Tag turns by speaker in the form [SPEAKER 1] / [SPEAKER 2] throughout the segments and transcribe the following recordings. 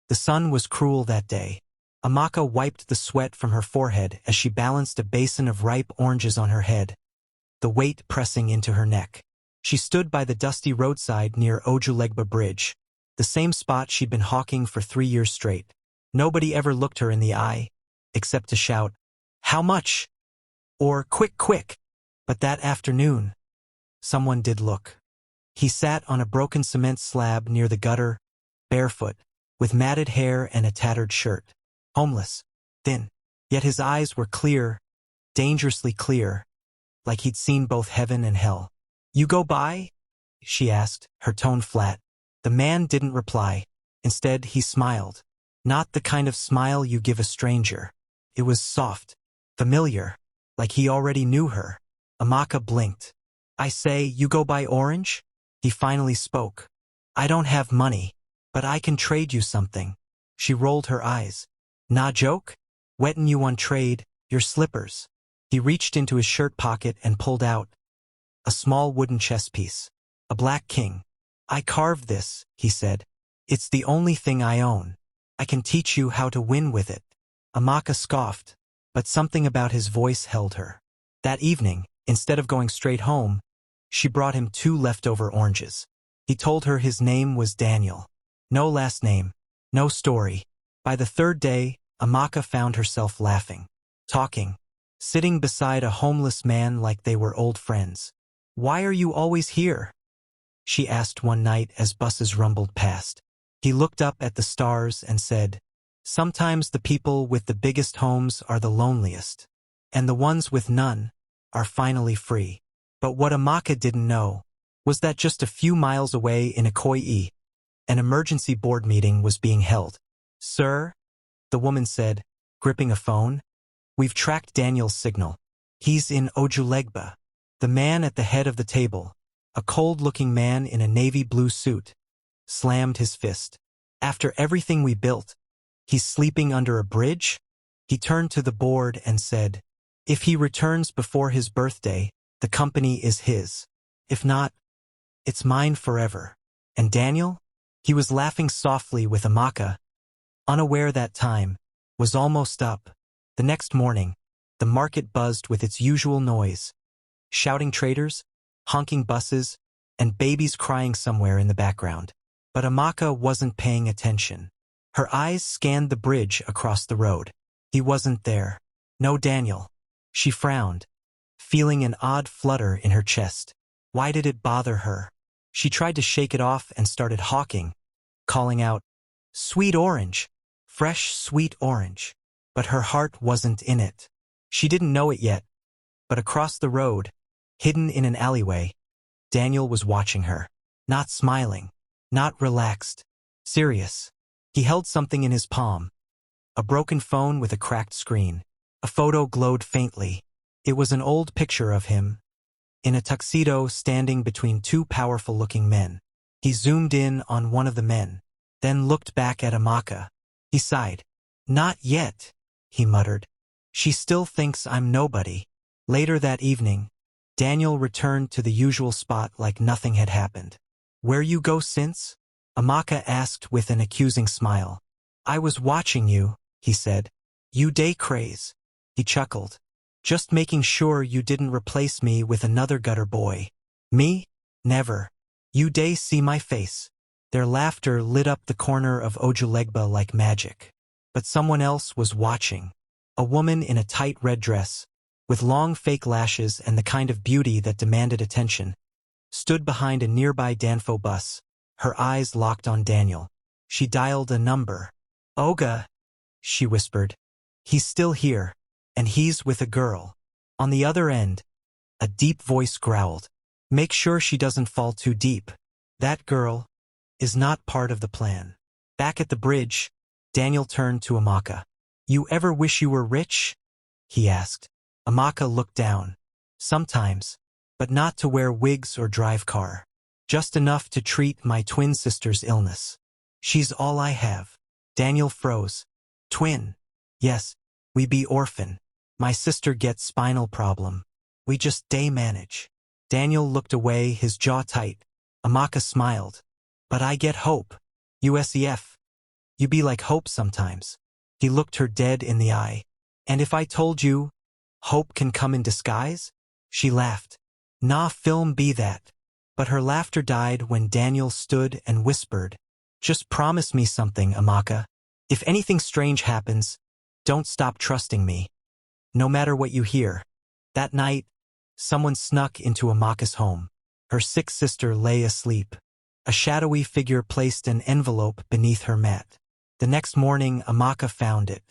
[SPEAKER 1] The sun was cruel that day. Amaka wiped the sweat from her forehead as she balanced a basin of ripe oranges on her head, the weight pressing into her neck. She stood by the dusty roadside near Ojulegba Bridge, the same spot she'd been hawking for 3 years straight. Nobody ever looked her in the eye, except to shout, "How much?" or "Quick, quick!" But that afternoon, someone did look. He sat on a broken cement slab near the gutter, barefoot, with matted hair and a tattered shirt. Homeless, thin, yet his eyes were clear, dangerously clear, like he'd seen both heaven and hell. "You go by?" she asked, her tone flat. The man didn't reply. Instead, he smiled. Not the kind of smile you give a stranger. It was soft, familiar, like he already knew her. Amaka blinked. "I say, you go by orange?" He finally spoke. "I don't have money, but I can trade you something." She rolled her eyes. "Nah joke? Wettin' you on trade, your slippers." He reached into his shirt pocket and pulled out a small wooden chess piece. "A black king. I carved this," he said. "It's the only thing I own. I can teach you how to win with it." Amaka scoffed, but something about his voice held her. That evening, instead of going straight home, she brought him 2 leftover oranges. He told her his name was Daniel. No last name, no story. By the 3rd day, Amaka found herself laughing, talking, sitting beside a homeless man like they were old friends. "Why are you always here?" she asked one night as buses rumbled past. He looked up at the stars and said, "Sometimes the people with the biggest homes are the loneliest, and the ones with none are finally free." But what Amaka didn't know was that just a few miles away in Ikoyi, an emergency board meeting was being held. "Sir," the woman said, gripping a phone, "we've tracked Daniel's signal. He's in Ojulegba." The man at the head of the table, a cold-looking man in a navy blue suit, slammed his fist. "After everything we built, he's sleeping under a bridge?" He turned to the board and said, "If he returns before his birthday, the company is his. If not, it's mine forever." And Daniel? He was laughing softly with Amaka, unaware that time was almost up. The next morning, the market buzzed with its usual noise. Shouting traders, honking buses, and babies crying somewhere in the background. But Amaka wasn't paying attention. Her eyes scanned the bridge across the road. He wasn't there. No Daniel. She frowned, feeling an odd flutter in her chest. Why did it bother her? She tried to shake it off and started hawking, calling out, "Sweet orange! Fresh sweet orange!" But her heart wasn't in it. She didn't know it yet, but across the road, hidden in an alleyway, Daniel was watching her. Not smiling, not relaxed, serious. He held something in his palm, a broken phone with a cracked screen. A photo glowed faintly. It was an old picture of him, in a tuxedo standing between 2 powerful-looking men. He zoomed in on one of the men, then looked back at Amaka. He sighed. "Not yet," he muttered. "She still thinks I'm nobody." Later that evening, Daniel returned to the usual spot like nothing had happened. "Where you go since?" Amaka asked with an accusing smile. "I was watching you," he said. "You day craze." He chuckled. "Just making sure you didn't replace me with another gutter boy." "Me? Never. You day see my face." Their laughter lit up the corner of Ojulegba like magic. But someone else was watching. A woman in a tight red dress, with long fake lashes and the kind of beauty that demanded attention, stood behind a nearby Danfo bus, her eyes locked on Daniel. She dialed a number. "Oga," she whispered. "He's still here, and he's with a girl." On the other end, a deep voice growled. "Make sure she doesn't fall too deep. That girl is not part of the plan." Back at the bridge, Daniel turned to Amaka. "You ever wish you were rich?" he asked. Amaka looked down. "Sometimes, but not to wear wigs or drive car. Just enough to treat my twin sister's illness. She's all I have." Daniel froze. "Twin?" "Yes, we be orphan. My sister gets spinal problem. We just day manage." Daniel looked away, his jaw tight. Amaka smiled. "But I get hope. USEF. You be like hope sometimes. He looked her dead in the eye. And if I told you, hope can come in disguise? She laughed. Nah, film be that. But her laughter died when Daniel stood and whispered, just promise me something, Amaka. If anything strange happens, don't stop trusting me. No matter what you hear. That night, someone snuck into Amaka's home. Her sick sister lay asleep. A shadowy figure placed an envelope beneath her mat. The next morning, Amaka found it.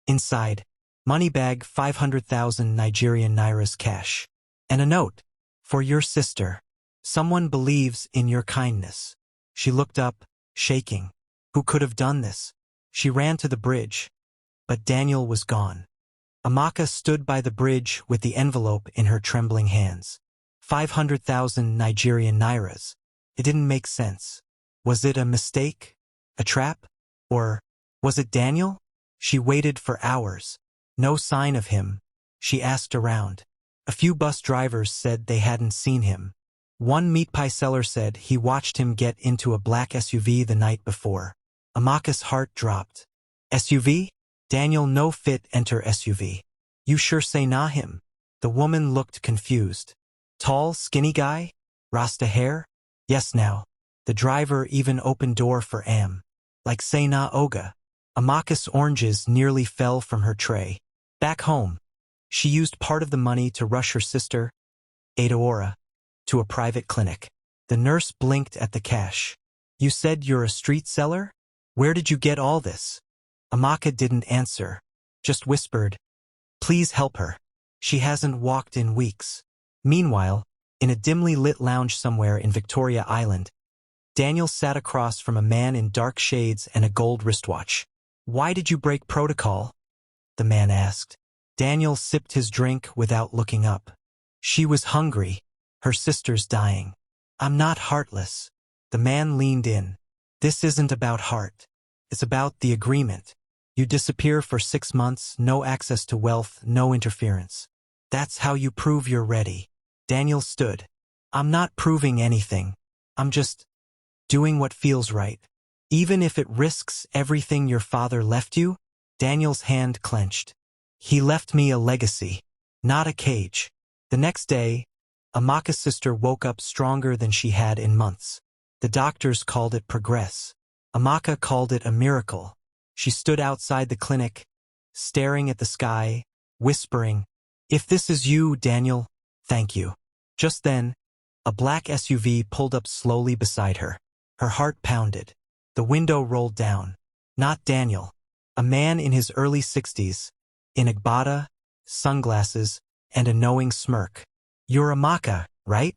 [SPEAKER 1] Inside, money bag 500,000 Nigerian nairas cash. And a note. For your sister. Someone believes in your kindness. She looked up, shaking. Who could have done this? She ran to the bridge. But Daniel was gone. Amaka stood by the bridge with the envelope in her trembling hands. 500,000 Nigerian nairas. It didn't make sense. Was it a mistake? A trap? Or was it Daniel? She waited for hours. No sign of him. She asked around. A few bus drivers said they hadn't seen him. One meat pie seller said he watched him get into a black SUV the night before. Amaka's heart dropped. SUV? Daniel no fit enter SUV. You sure say nah him? The woman looked confused. Tall, skinny guy? Rasta hair? Yes now. The driver even opened door for Am. Like say nah Oga. Amaka's oranges nearly fell from her tray. Back home. She used part of the money to rush her sister, Adaora, to a private clinic. The nurse blinked at the cash. You said you're a street seller? Where did you get all this? Amaka didn't answer, just whispered, please help her. She hasn't walked in weeks. Meanwhile, in a dimly lit lounge somewhere in Victoria Island, Daniel sat across from a man in dark shades and a gold wristwatch. Why did you break protocol? The man asked. Daniel sipped his drink without looking up. She was hungry. Her sister's dying. I'm not heartless. The man leaned in. This isn't about heart. It's about the agreement. You disappear for 6 months, no access to wealth, no interference. That's how you prove you're ready. Daniel stood. I'm not proving anything. I'm just doing what feels right. Even if it risks everything your father left you? Daniel's hand clenched. He left me a legacy, not a cage. The next day, Amaka's sister woke up stronger than she had in months. The doctors called it progress. Amaka called it a miracle. She stood outside the clinic, staring at the sky, whispering, if this is you, Daniel, thank you. Just then, a black SUV pulled up slowly beside her. Her heart pounded. The window rolled down. Not Daniel. A man in his early 60s, in agbada, sunglasses, and a knowing smirk. You're Amaka, right?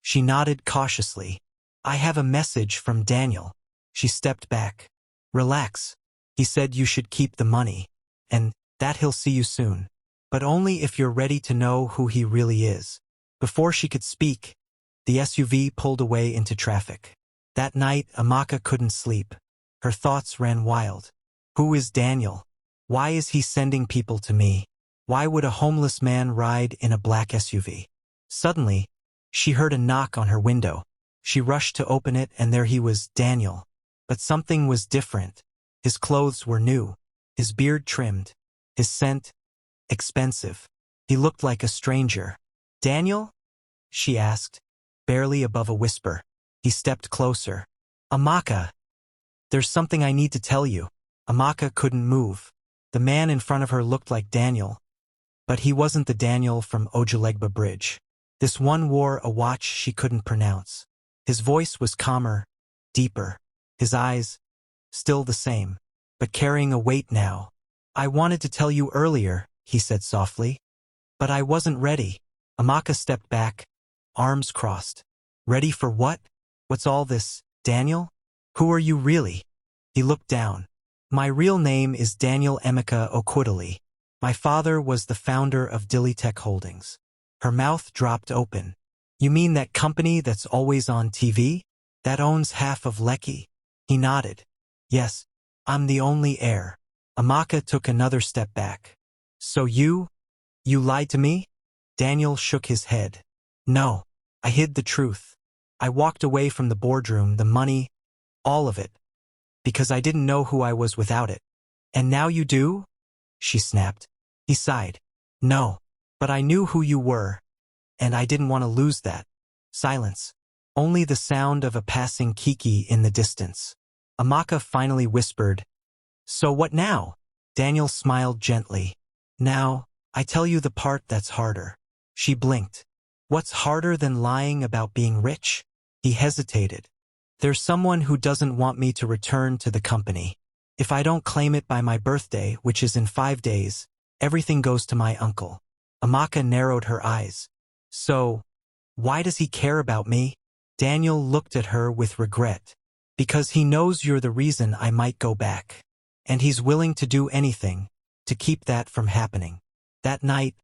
[SPEAKER 1] She nodded cautiously. I have a message from Daniel. She stepped back. Relax. He said you should keep the money, and that he'll see you soon. But only if you're ready to know who he really is. Before she could speak, the SUV pulled away into traffic. That night, Amaka couldn't sleep. Her thoughts ran wild. Who is Daniel? Why is he sending people to me? Why would a homeless man ride in a black SUV? Suddenly, she heard a knock on her window. She rushed to open it, and there he was, Daniel. But something was different. His clothes were new, his beard trimmed, his scent expensive. He looked like a stranger. Daniel? She asked, barely above a whisper. He stepped closer. Amaka. There's something I need to tell you. Amaka couldn't move. The man in front of her looked like Daniel. But he wasn't the Daniel from Ojulegba Bridge. This one wore a watch she couldn't pronounce. His voice was calmer, deeper. His eyes, still the same, but carrying a weight now. I wanted to tell you earlier, he said softly. But I wasn't ready. Amaka stepped back, arms crossed. Ready for what? What's all this, Daniel? Who are you really? He looked down. My real name is Daniel Emeka Okwudili. My father was the founder of Dilitech Holdings. Her mouth dropped open. You mean that company that's always on TV? That owns half of Lekki? He nodded. Yes, I'm the only heir. Amaka took another step back. So you lied to me? Daniel shook his head. No, I hid the truth. I walked away from the boardroom, the money, all of it. because I didn't know who I was without it. And now you do? She snapped. He sighed. No. But I knew who you were, and I didn't want to lose that. Silence. Only the sound of a passing kiki in the distance. Amaka finally whispered, "So what now?" Daniel smiled gently. "Now, I tell you the part that's harder." She blinked. "What's harder than lying about being rich?" He hesitated. "There's someone who doesn't want me to return to the company. If I don't claim it by my birthday, which is in 5 days, everything goes to my uncle." Amaka narrowed her eyes. "So, why does he care about me?" Daniel looked at her with regret. "Because he knows you're the reason I might go back. And he's willing to do anything to keep that from happening." That night,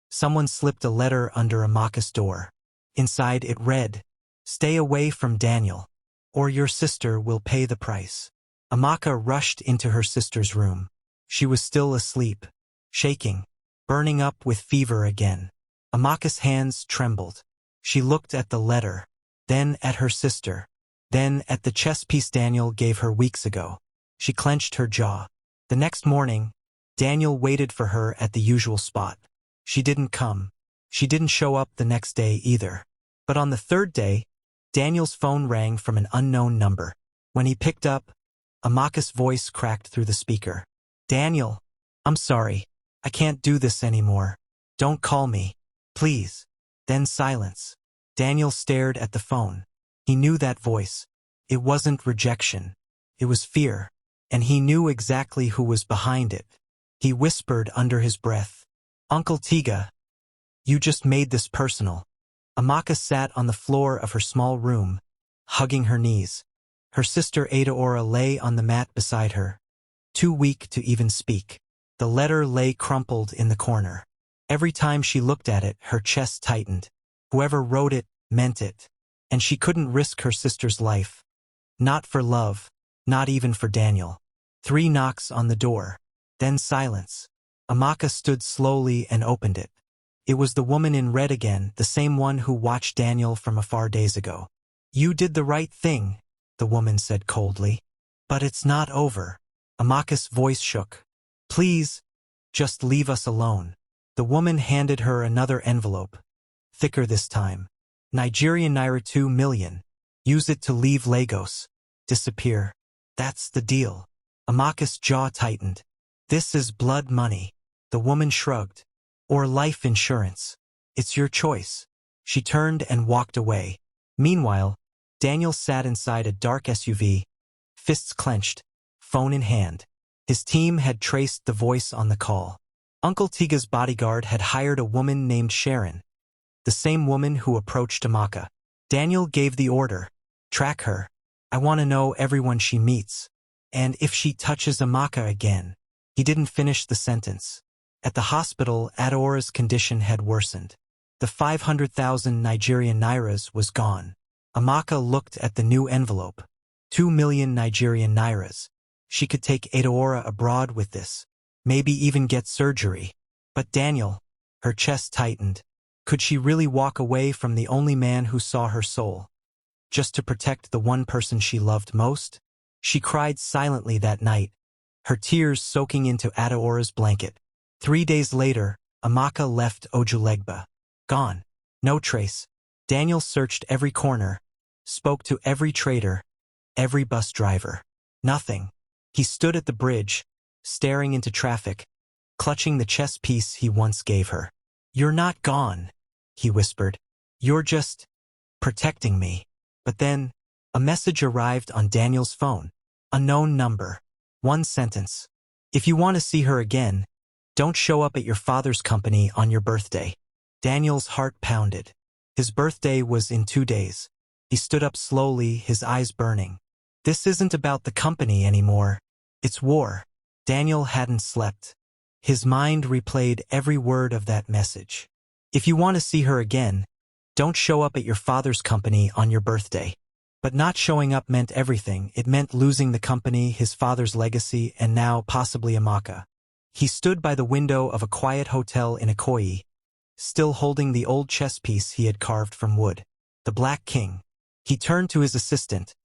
[SPEAKER 1] someone slipped a letter under Amaka's door. Inside it read, "Stay away from Daniel, or your sister will pay the price." Amaka rushed into her sister's room. She was still asleep, shaking, burning up with fever again. Amaka's hands trembled. She looked at the letter, then at her sister, then at the chess piece Daniel gave her weeks ago. She clenched her jaw. The next morning, Daniel waited for her at the usual spot. She didn't come. She didn't show up the next day either. But on the third day, Daniel's phone rang from an unknown number. When he picked up, Amaka's voice cracked through the speaker. "Daniel, I'm sorry. I can't do this anymore. Don't call me. Please." Then silence. Daniel stared at the phone. He knew that voice. It wasn't rejection. It was fear. And he knew exactly who was behind it. He whispered under his breath, "Uncle Tiga, you just made this personal." Amaka sat on the floor of her small room, hugging her knees. Her sister Adaora lay on the mat beside her, too weak to even speak. The letter lay crumpled in the corner. Every time she looked at it, her chest tightened. Whoever wrote it meant it. And she couldn't risk her sister's life. Not for love, not even for Daniel. 3 knocks on the door. Then silence. Amaka stood slowly and opened it. It was the woman in red again, the same one who watched Daniel from afar days ago. "You did the right thing," the woman said coldly. "But it's not over." Amaka's voice shook. "Please, just leave us alone." The woman handed her another envelope, thicker this time. "Nigerian naira 2 million. Use it to leave Lagos. Disappear. That's the deal." Amaka's jaw tightened. "This is blood money." The woman shrugged. "Or life insurance. It's your choice." She turned and walked away. Meanwhile, Daniel sat inside a dark SUV, fists clenched, phone in hand. His team had traced the voice on the call. Uncle Tiga's bodyguard had hired a woman named Sharon, the same woman who approached Amaka. Daniel gave the order, "Track her. I want to know everyone she meets. And if she touches Amaka again." He didn't finish the sentence. At the hospital, Adaora's condition had worsened. The 500,000 Nigerian nairas was gone. Amaka looked at the new envelope. 2 million Nigerian nairas. She could take Adaora abroad with this. Maybe even get surgery. But Daniel, her chest tightened. Could she really walk away from the only man who saw her soul, just to protect the one person she loved most? She cried silently that night, her tears soaking into Adaora's blanket. 3 days later, Amaka left Ojulegba. Gone. No trace. Daniel searched every corner, spoke to every trader, every bus driver. Nothing. He stood at the bridge, staring into traffic, clutching the chess piece he once gave her. "You're not gone," he whispered. "You're just protecting me." But then, a message arrived on Daniel's phone. Unknown number. 1 sentence. "If you want to see her again, don't show up at your father's company on your birthday." Daniel's heart pounded. His birthday was in 2 days. He stood up slowly, his eyes burning. This isn't about the company anymore. It's war. Daniel hadn't slept. His mind replayed every word of that message. "If you want to see her again, don't show up at your father's company on your birthday." But not showing up meant everything. It meant losing the company, his father's legacy, and now possibly Amaka. He stood by the window of a quiet hotel in Ikoyi, still holding the old chess piece he had carved from wood. The Black King. He turned to his assistant.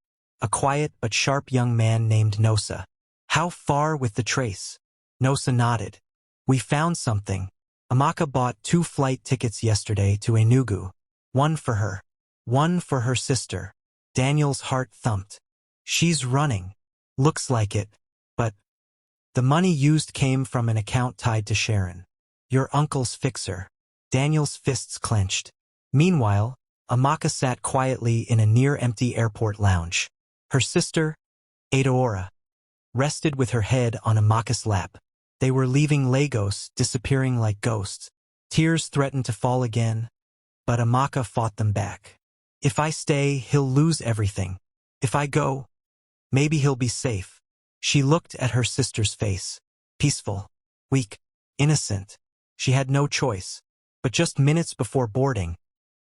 [SPEAKER 1] a quiet but sharp young man named Nosa. How far with the trace? Nosa nodded. We found something. Amaka bought 2 flight tickets yesterday to Enugu. One for her. One for her sister. Daniel's heart thumped. She's running. Looks like it. But the money used came from an account tied to Sharon. Your uncle's fixer. Daniel's fists clenched. Meanwhile, Amaka sat quietly in a near-empty airport lounge. Her sister, Adaora, rested with her head on Amaka's lap. They were leaving Lagos, disappearing like ghosts. Tears threatened to fall again, but Amaka fought them back. If I stay, he'll lose everything. If I go, maybe he'll be safe. She looked at her sister's face. Peaceful, weak, innocent. She had no choice. But just minutes before boarding,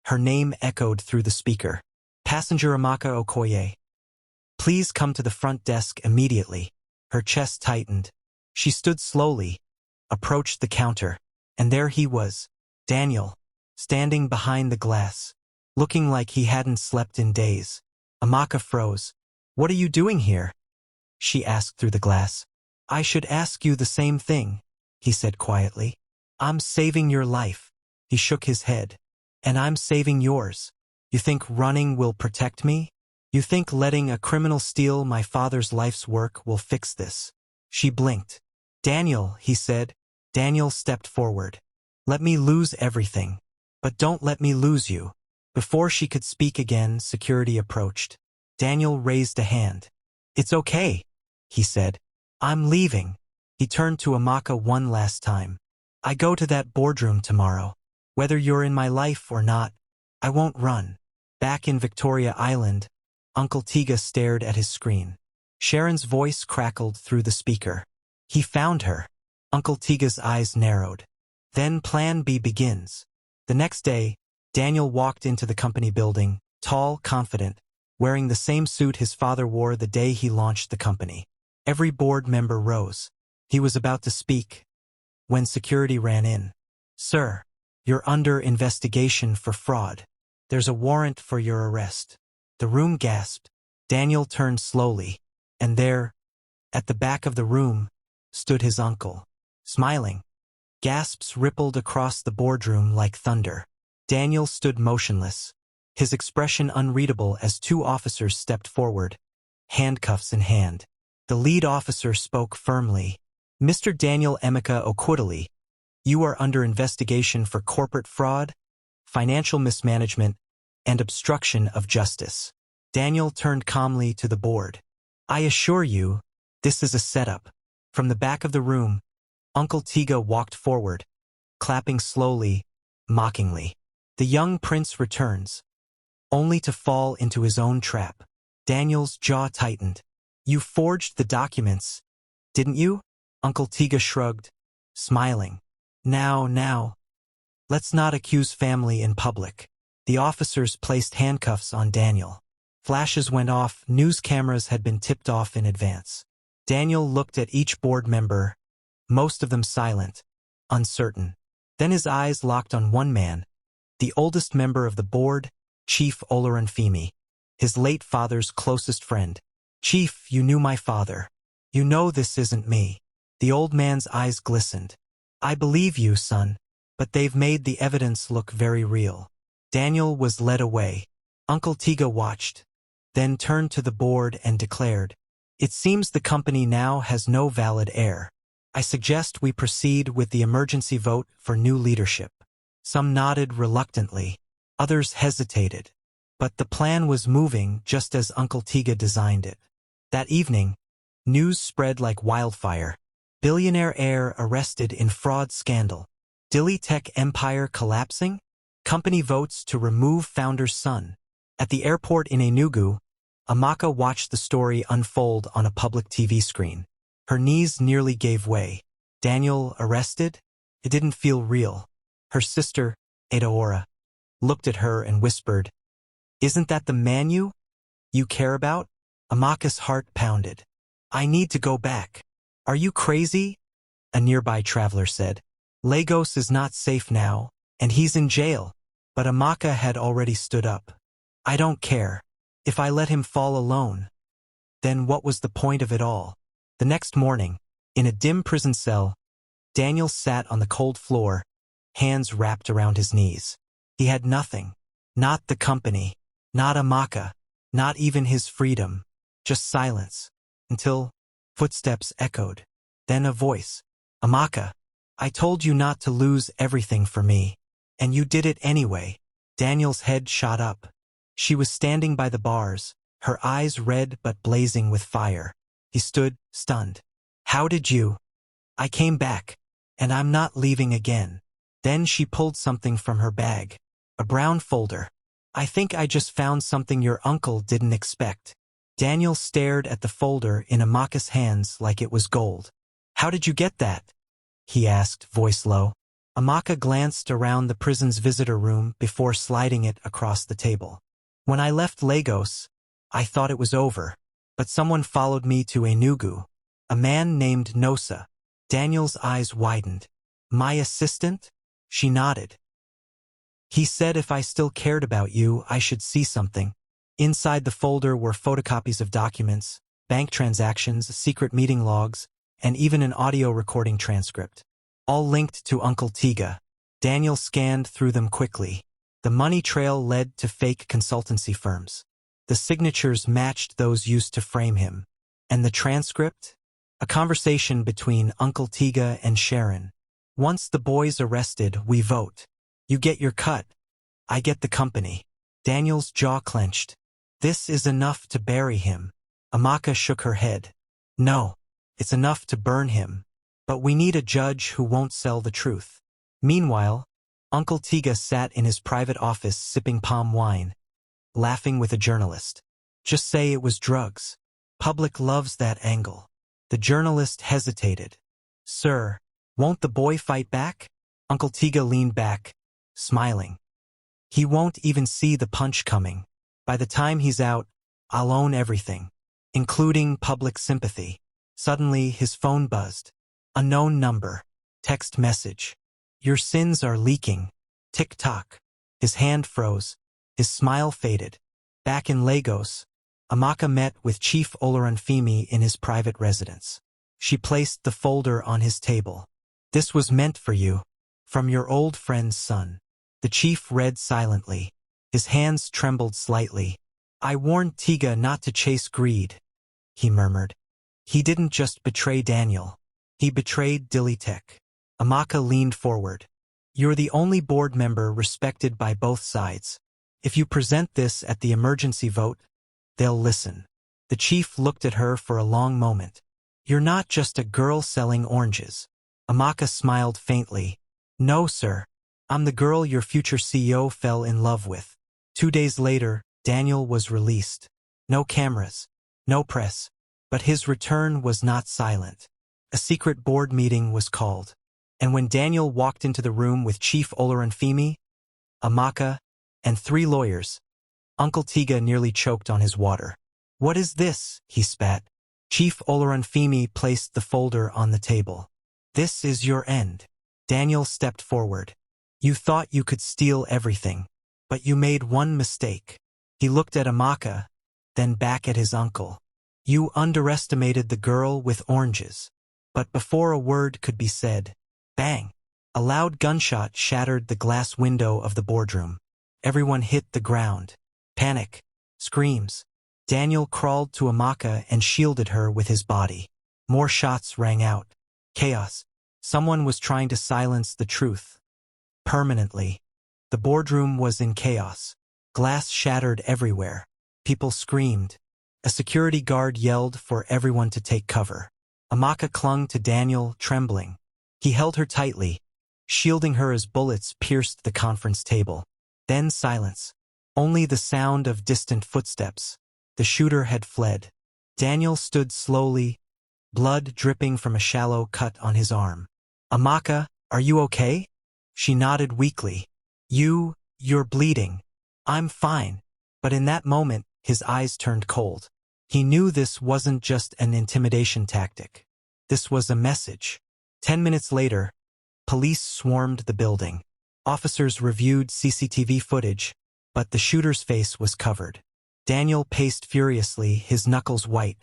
[SPEAKER 1] her name echoed through the speaker. Passenger Amaka Okoye. Please come to the front desk immediately. Her chest tightened. She stood slowly, approached the counter, and there he was, Daniel, standing behind the glass, looking like he hadn't slept in days. Amaka froze. What are you doing here? She asked through the glass. I should ask you the same thing, he said quietly. I'm saving your life. He shook his head. And I'm saving yours. You think running will protect me? You think letting a criminal steal my father's life's work will fix this? She blinked. Daniel, he said. Daniel stepped forward. Let me lose everything. But don't let me lose you. Before she could speak again, security approached. Daniel raised a hand. It's okay, he said. I'm leaving. He turned to Amaka one last time. I go to that boardroom tomorrow. Whether you're in my life or not, I won't run. Back in Victoria Island, Uncle Tiga stared at his screen. Sharon's voice crackled through the speaker. He found her. Uncle Tiga's eyes narrowed. Then Plan B begins. The next day, Daniel walked into the company building, tall, confident, wearing the same suit his father wore the day he launched the company. Every board member rose. He was about to speak when security ran in. Sir, you're under investigation for fraud. There's a warrant for your arrest. The room gasped. Daniel turned slowly, and there, at the back of the room, stood his uncle, smiling. Gasps rippled across the boardroom like thunder. Daniel stood motionless, his expression unreadable as 2 officers stepped forward, handcuffs in hand. The lead officer spoke firmly. Mr. Daniel Emeka Okwudili, you are under investigation for corporate fraud, financial mismanagement, and obstruction of justice. Daniel turned calmly to the board. I assure you, this is a setup. From the back of the room, Uncle Tiga walked forward, clapping slowly, mockingly. The young prince returns, only to fall into his own trap. Daniel's jaw tightened. You forged the documents, didn't you? Uncle Tiga shrugged, smiling. Now, let's not accuse family in public. The officers placed handcuffs on Daniel. Flashes went off, news cameras had been tipped off in advance. Daniel looked at each board member, most of them silent, uncertain. Then his eyes locked on one man, the oldest member of the board, Chief Olaranfimi, his late father's closest friend. Chief, you knew my father. You know this isn't me. The old man's eyes glistened. I believe you, son, but they've made the evidence look very real. Daniel was led away. Uncle Tiga watched, then turned to the board and declared, It seems the company now has no valid heir. I suggest we proceed with the emergency vote for new leadership. Some nodded reluctantly. Others hesitated. But the plan was moving just as Uncle Tiga designed it. That evening, news spread like wildfire. Billionaire heir arrested in fraud scandal. Dili Tech empire collapsing? Company votes to remove founder's son. At the airport in Enugu, Amaka watched the story unfold on a public TV screen. Her knees nearly gave way. Daniel arrested? It didn't feel real. Her sister, Adaora, looked at her and whispered, Isn't that the man you care about? Amaka's heart pounded. I need to go back. Are you crazy? A nearby traveler said. Lagos is not safe now, and he's in jail. But Amaka had already stood up. I don't care. If I let him fall alone, Then what was the point of it all? The next morning, in a dim prison cell, Daniel sat on the cold floor, hands wrapped around his knees. He had nothing. Not the company, not Amaka, not even his freedom, just silence, until footsteps echoed. Then a voice. Amaka, I told you not to lose everything for me, and you did it anyway. Daniel's head shot up. She was standing by the bars, her eyes red but blazing with fire. He stood, stunned. How did you? I came back, and I'm not leaving again. Then she pulled something from her bag. A brown folder. I think I just found something your uncle didn't expect. Daniel stared at the folder in Amaka's hands like it was gold. How did you get that? He asked, voice low. Amaka glanced around the prison's visitor room before sliding it across the table. When I left Lagos, I thought it was over, but someone followed me to Enugu. A man named Nosa. Daniel's eyes widened. My assistant? She nodded. He said if I still cared about you, I should see something. Inside the folder were photocopies of documents, bank transactions, secret meeting logs, and even an audio recording transcript. All linked to Uncle Tiga. Daniel scanned through them quickly. The money trail led to fake consultancy firms. The signatures matched those used to frame him. And the transcript? A conversation between Uncle Tiga and Sharon. Once the boy's arrested, we vote. You get your cut. I get the company. Daniel's jaw clenched. This is enough to bury him. Amaka shook her head. No, it's enough to burn him. But we need a judge who won't sell the truth. Meanwhile, Uncle Tiga sat in his private office sipping palm wine, laughing with a journalist. Just say it was drugs. Public loves that angle. The journalist hesitated. Sir, won't the boy fight back? Uncle Tiga leaned back, smiling. He won't even see the punch coming. By the time he's out, I'll own everything, including public sympathy. Suddenly, his phone buzzed. Unknown number. Text message. Your sins are leaking. Tick-tock. His hand froze. His smile faded. Back in Lagos, Amaka met with Chief Oloranfimi in his private residence. She placed the folder on his table. This was meant for you. From your old friend's son. The chief read silently. His hands trembled slightly. I warned Tiga not to chase greed, he murmured. He didn't just betray Daniel. He betrayed Dilitek. Amaka leaned forward. You're the only board member respected by both sides. If you present this at the emergency vote, they'll listen. The chief looked at her for a long moment. You're not just a girl selling oranges. Amaka smiled faintly. No, sir. I'm the girl your future CEO fell in love with. 2 days later, Daniel was released. No cameras, no press. But his return was not silent. A secret board meeting was called. And when Daniel walked into the room with Chief Oloranfimi, Amaka, and 3 lawyers, Uncle Tiga nearly choked on his water. What is this? He spat. Chief Oloranfimi placed the folder on the table. This is your end. Daniel stepped forward. You thought you could steal everything, but you made one mistake. He looked at Amaka, then back at his uncle. You underestimated the girl with oranges. But before a word could be said, bang! A loud gunshot shattered the glass window of the boardroom. Everyone hit the ground. Panic. Screams. Daniel crawled to Amaka and shielded her with his body. More shots rang out. Chaos. Someone was trying to silence the truth. Permanently. The boardroom was in chaos. Glass shattered everywhere. People screamed. A security guard yelled for everyone to take cover. Amaka clung to Daniel, trembling. He held her tightly, shielding her as bullets pierced the conference table. Then silence. Only the sound of distant footsteps. The shooter had fled. Daniel stood slowly, blood dripping from a shallow cut on his arm. Amaka, are you okay? She nodded weakly. You're bleeding. I'm fine. But in that moment, his eyes turned cold. He knew this wasn't just an intimidation tactic. This was a message. 10 minutes later, police swarmed the building. Officers reviewed CCTV footage, but the shooter's face was covered. Daniel paced furiously, his knuckles white.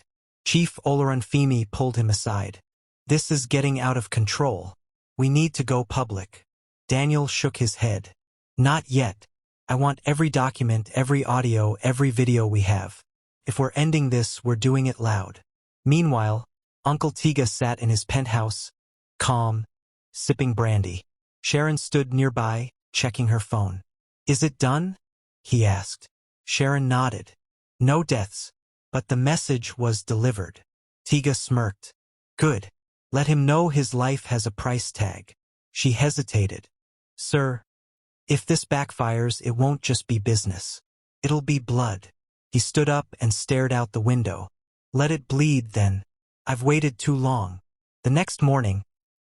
[SPEAKER 1] Chief Olorunfemi pulled him aside. This is getting out of control. We need to go public. Daniel shook his head. Not yet. I want every document, every audio, every video we have. If we're ending this, we're doing it loud. Meanwhile, Uncle Tiga sat in his penthouse, calm, sipping brandy. Sharon stood nearby, checking her phone. Is it done? He asked. Sharon nodded. No deaths, but the message was delivered. Tiga smirked. Good. Let him know his life has a price tag. She hesitated. Sir, if this backfires, it won't just be business. It'll be blood. He stood up and stared out the window. Let it bleed, then. I've waited too long. The next morning,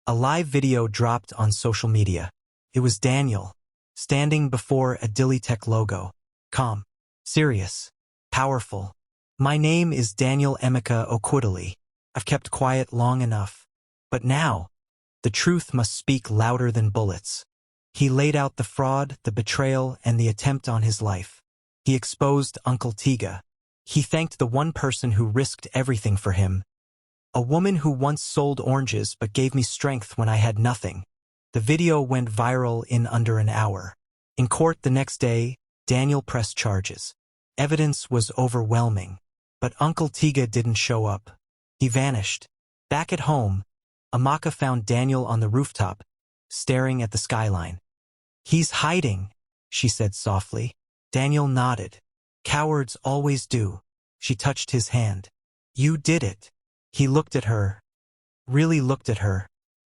[SPEAKER 1] a live video dropped on social media. It was Daniel, standing before a Dilitech logo. Calm, serious, powerful. My name is Daniel Emeka Okwudili. I've kept quiet long enough. But now, the truth must speak louder than bullets. He laid out the fraud, the betrayal, and the attempt on his life. He exposed Uncle Tiga. He thanked the one person who risked everything for him. A woman who once sold oranges but gave me strength when I had nothing. The video went viral in under an hour. In court the next day, Daniel pressed charges. Evidence was overwhelming. But Uncle Tiga didn't show up. He vanished. Back at home, Amaka found Daniel on the rooftop, staring at the skyline. He's hiding, she said softly. Daniel nodded. Cowards always do. She touched his hand. You did it. He looked at her. Really looked at her.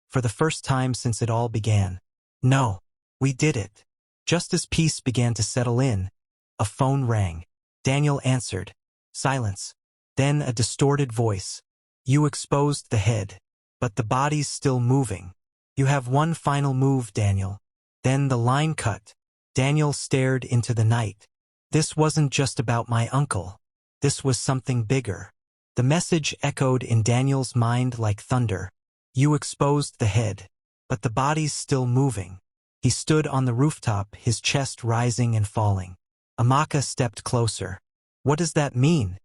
[SPEAKER 1] For the first time since it all began. No, we did it. Just as peace began to settle in, a phone rang. Daniel answered. Silence. Then a distorted voice. You exposed the head, but the body's still moving. You have one final move, Daniel. Then the line cut. Daniel stared into the night. This wasn't just about my uncle. This was something bigger. The message echoed in Daniel's mind like thunder. You exposed the head, but the body's still moving. He stood on the rooftop, his chest rising and falling. Amaka stepped closer. What does that mean?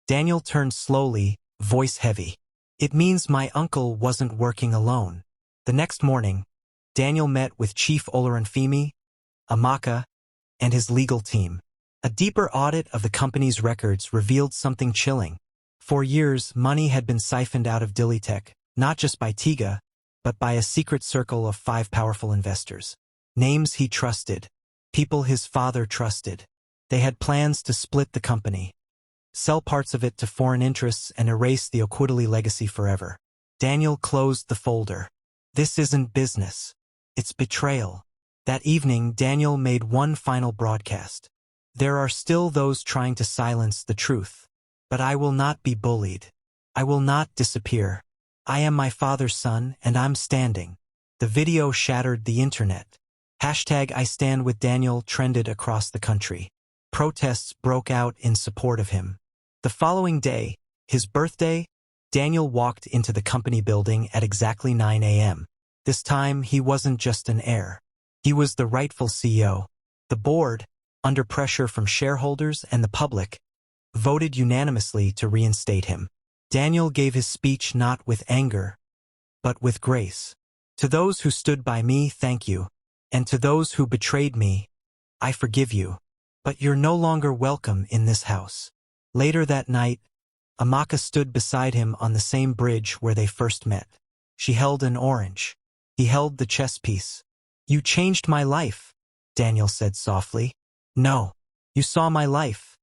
[SPEAKER 1] Daniel turned slowly, voice heavy. It means my uncle wasn't working alone. The next morning, Daniel met with Chief Olorunfemi, Amaka, and his legal team. A deeper audit of the company's records revealed something chilling. For years, money had been siphoned out of Dilitech, not just by Tiga, but by a secret circle of 5 powerful investors. Names he trusted, people his father trusted. They had plans to split the company, sell parts of it to foreign interests, and erase the Okwudili legacy forever. Daniel closed the folder. This isn't business. It's betrayal. That evening, Daniel made one final broadcast. There are still those trying to silence the truth. But I will not be bullied. I will not disappear. I am my father's son, and I'm standing. The video shattered the internet. Hashtag I Stand With Daniel trended across the country. Protests broke out in support of him. The following day, his birthday, Daniel walked into the company building at exactly 9 a.m. This time, he wasn't just an heir. He was the rightful CEO. The board, under pressure from shareholders and the public, voted unanimously to reinstate him. Daniel gave his speech not with anger, but with grace. To those who stood by me, thank you. And to those who betrayed me, I forgive you. But you're no longer welcome in this house. Later that night, Amaka stood beside him on the same bridge where they first met. She held an orange. He held the chess piece. You changed my life, Daniel said softly. No, you saw my life,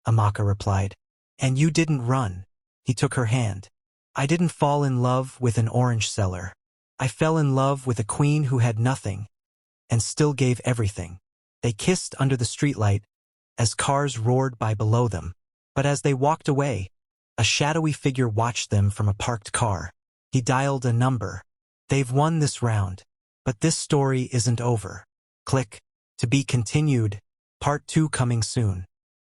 [SPEAKER 1] Amaka replied. And you didn't run. He took her hand. I didn't fall in love with an orange seller. I fell in love with a queen who had nothing, and still gave everything. They kissed under the streetlight as cars roared by below them. But as they walked away, a shadowy figure watched them from a parked car. He dialed a number. They've won this round. But this story isn't over. Click. To be continued. Part 2 coming soon.